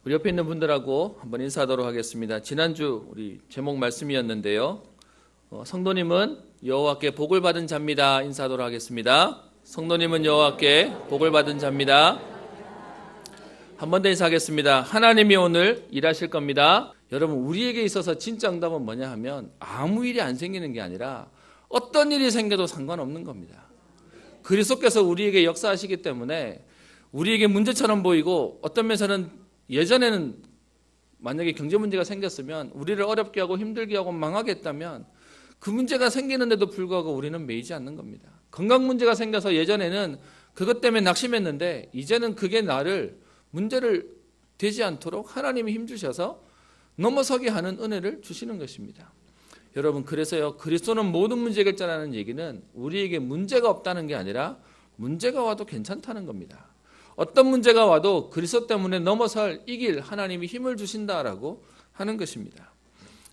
우리 옆에 있는 분들하고 한번 인사하도록 하겠습니다. 지난주 우리 제목 말씀이었는데요. 성도님은 여호와께 복을 받은 자입니다. 인사하도록 하겠습니다. 성도님은 여호와께 복을 받은 자입니다. 한 번 더 인사하겠습니다. 하나님이 오늘 일하실 겁니다. 여러분, 우리에게 있어서 진짜 응답은 뭐냐 하면 아무 일이 안 생기는 게 아니라 어떤 일이 생겨도 상관없는 겁니다. 그리스도께서 우리에게 역사하시기 때문에 우리에게 문제처럼 보이고, 어떤 면에서는 예전에는 만약에 경제 문제가 생겼으면 우리를 어렵게 하고 힘들게 하고 망하게 했다면 그 문제가 생기는데도 불구하고 우리는 매이지 않는 겁니다. 건강 문제가 생겨서 예전에는 그것 때문에 낙심했는데 이제는 그게 나를 문제를 되지 않도록 하나님이 힘주셔서 넘어서게 하는 은혜를 주시는 것입니다. 여러분, 그래서요, 그리스도는 모든 문제 해결자라는 얘기는 우리에게 문제가 없다는 게 아니라 문제가 와도 괜찮다는 겁니다. 어떤 문제가 와도 그리스도 때문에 넘어설 이길 하나님이 힘을 주신다라고 하는 것입니다.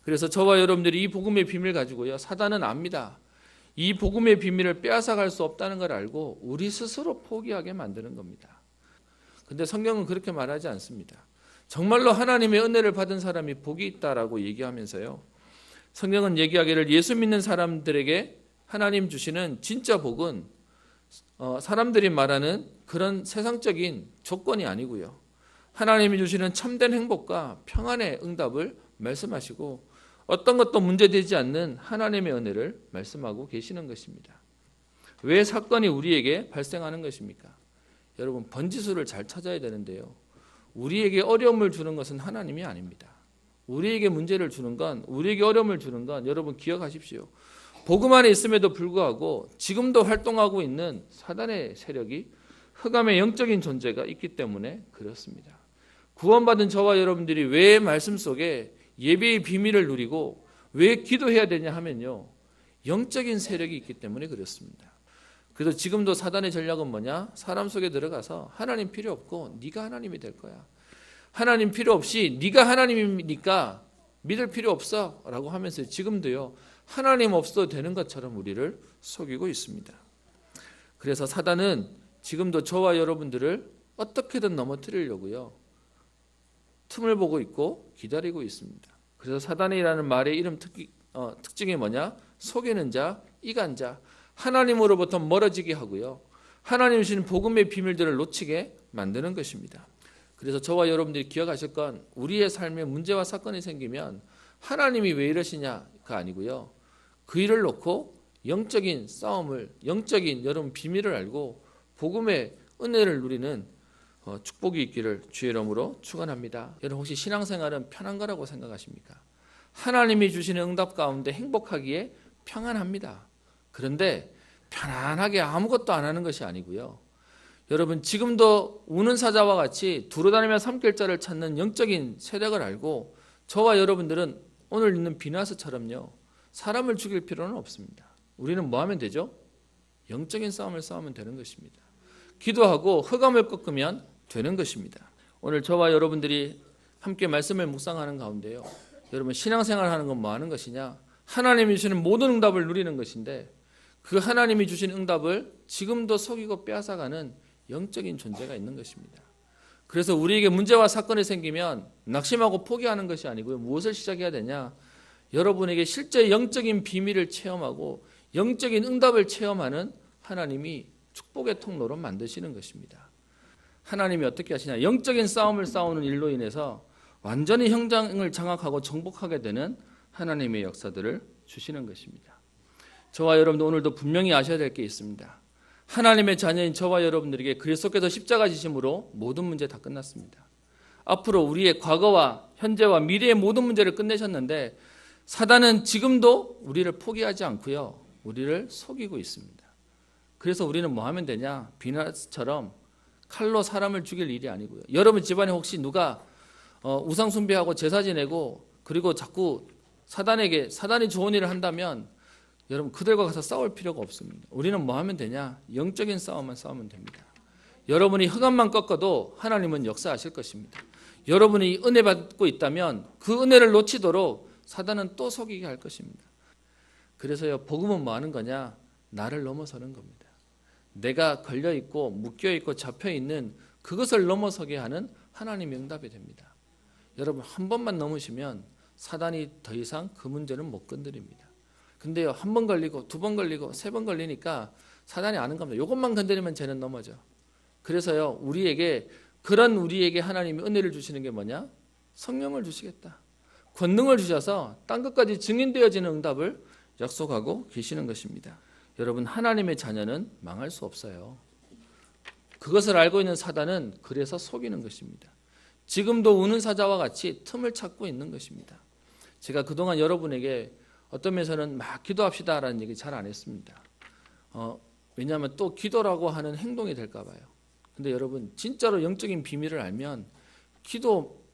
그래서 저와 여러분들이 이 복음의 비밀 가지고요, 사단은 압니다. 이 복음의 비밀을 빼앗아갈 수 없다는 걸 알고 우리 스스로 포기하게 만드는 겁니다. 근데 성경은 그렇게 말하지 않습니다. 정말로 하나님의 은혜를 받은 사람이 복이 있다라고 얘기하면서요, 성경은 얘기하기를 예수 믿는 사람들에게 하나님 주시는 진짜 복은 사람들이 말하는 그런 세상적인 조건이 아니고요, 하나님이 주시는 참된 행복과 평안의 응답을 말씀하시고 어떤 것도 문제되지 않는 하나님의 은혜를 말씀하고 계시는 것입니다. 왜 사건이 우리에게 발생하는 것입니까? 여러분, 번지수를 잘 찾아야 되는데요, 우리에게 어려움을 주는 것은 하나님이 아닙니다. 우리에게 문제를 주는 건, 우리에게 어려움을 주는 건, 여러분 기억하십시오. 복음 안에 있음에도 불구하고 지금도 활동하고 있는 사단의 세력이, 흑암의 영적인 존재가 있기 때문에 그렇습니다. 구원받은 저와 여러분들이 왜 말씀 속에 예배의 비밀을 누리고 왜 기도해야 되냐 하면요, 영적인 세력이 있기 때문에 그렇습니다. 그래서 지금도 사단의 전략은 뭐냐? 사람 속에 들어가서 하나님 필요 없고 네가 하나님이 될 거야. 하나님 필요 없이 네가 하나님이니까 믿을 필요 없어 라고 하면서 지금도요, 하나님 없어도 되는 것처럼 우리를 속이고 있습니다. 그래서 사단은 지금도 저와 여러분들을 어떻게든 넘어뜨리려고요, 틈을 보고 있고 기다리고 있습니다. 그래서 사단이라는 말의 이름 특징이 뭐냐? 속이는 자, 이간자, 하나님으로부터 멀어지게 하고요, 하나님 주신 복음의 비밀들을 놓치게 만드는 것입니다. 그래서 저와 여러분들이 기억하실 건, 우리의 삶에 문제와 사건이 생기면 하나님이 왜 이러시냐가 아니고요, 그 일을 놓고 영적인 싸움을, 영적인 여러분 비밀을 알고 복음의 은혜를 누리는 축복이 있기를 주의 이름으로 축원합니다. 여러분, 혹시 신앙생활은 편한 거라고 생각하십니까? 하나님이 주시는 응답 가운데 행복하기에 평안합니다. 그런데 편안하게 아무것도 안 하는 것이 아니고요, 여러분 지금도 우는 사자와 같이 두루다니며 삼킬자를 찾는 영적인 세력을 알고 저와 여러분들은 오늘 있는 비나스처럼요, 사람을 죽일 필요는 없습니다. 우리는 뭐 하면 되죠? 영적인 싸움을 싸우면 되는 것입니다. 기도하고 흑암을 꺾으면 되는 것입니다. 오늘 저와 여러분들이 함께 말씀을 묵상하는 가운데요, 여러분 신앙생활 하는 건 뭐 하는 것이냐? 하나님이 주시는 모든 응답을 누리는 것인데 그 하나님이 주신 응답을 지금도 속이고 빼앗아가는 영적인 존재가 있는 것입니다. 그래서 우리에게 문제와 사건이 생기면 낙심하고 포기하는 것이 아니고요, 무엇을 시작해야 되냐? 여러분에게 실제 영적인 비밀을 체험하고 영적인 응답을 체험하는 하나님이 축복의 통로로 만드시는 것입니다. 하나님이 어떻게 하시냐? 영적인 싸움을 싸우는 일로 인해서 완전히 현장을 장악하고 정복하게 되는 하나님의 역사들을 주시는 것입니다. 저와 여러분도 오늘도 분명히 아셔야 될 게 있습니다. 하나님의 자녀인 저와 여러분들에게 그리스도께서 십자가 지심으로 모든 문제 다 끝났습니다. 앞으로 우리의 과거와 현재와 미래의 모든 문제를 끝내셨는데 사단은 지금도 우리를 포기하지 않고요, 우리를 속이고 있습니다. 그래서 우리는 뭐 하면 되냐? 비나스처럼 칼로 사람을 죽일 일이 아니고요, 여러분 집안에 혹시 누가 우상 숭배하고 제사 지내고 그리고 자꾸 사단이 좋은 일을 한다면 여러분 그들과 가서 싸울 필요가 없습니다. 우리는 뭐 하면 되냐? 영적인 싸움만 싸우면 됩니다. 여러분이 흑암만 꺾어도 하나님은 역사하실 것입니다. 여러분이 은혜 받고 있다면 그 은혜를 놓치도록 사단은 또 속이게 할 것입니다. 그래서요, 복음은 뭐 하는 거냐? 나를 넘어서는 겁니다. 내가 걸려있고 묶여있고 잡혀있는 그것을 넘어서게 하는 하나님의 응답이 됩니다. 여러분 한 번만 넘으시면 사단이 더 이상 그 문제는 못 건드립니다. 근데요, 한 번 걸리고 두 번 걸리고 세 번 걸리니까 사단이 아는 겁니다. 이것만 건드리면 쟤는 넘어져. 그래서요, 우리에게 하나님이 은혜를 주시는 게 뭐냐? 성령을 주시겠다. 권능을 주셔서 땅 끝까지 증인되어지는 응답을 약속하고 계시는 것입니다. 여러분, 하나님의 자녀는 망할 수 없어요. 그것을 알고 있는 사단은 그래서 속이는 것입니다. 지금도 우는 사자와 같이 틈을 찾고 있는 것입니다. 제가 그동안 여러분에게 어떤 면에서는 막 기도합시다라는 얘기 잘 안 했습니다. 왜냐하면 또 기도라고 하는 행동이 될까 봐요. 근데 여러분 진짜로 영적인 비밀을 알면 기도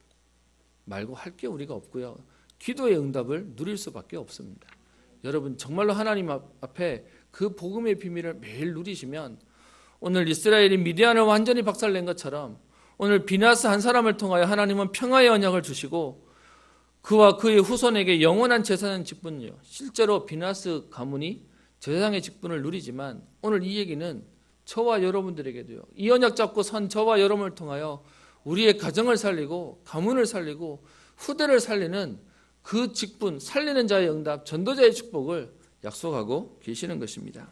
말고 할 게 우리가 없고요. 기도의 응답을 누릴 수밖에 없습니다. 여러분 정말로 하나님 앞에 그 복음의 비밀을 매일 누리시면 오늘 이스라엘이 미디안을 완전히 박살낸 것처럼 오늘 비나스 한 사람을 통하여 하나님은 평화의 언약을 주시고 그와 그의 후손에게 영원한 제사장 직분이요. 실제로 비나스 가문이 제사장의 직분을 누리지만 오늘 이 얘기는 저와 여러분들에게도요. 이 언약 잡고 선 저와 여러분을 통하여 우리의 가정을 살리고 가문을 살리고 후대를 살리는 그 직분, 살리는 자의 응답, 전도자의 축복을 약속하고 계시는 것입니다.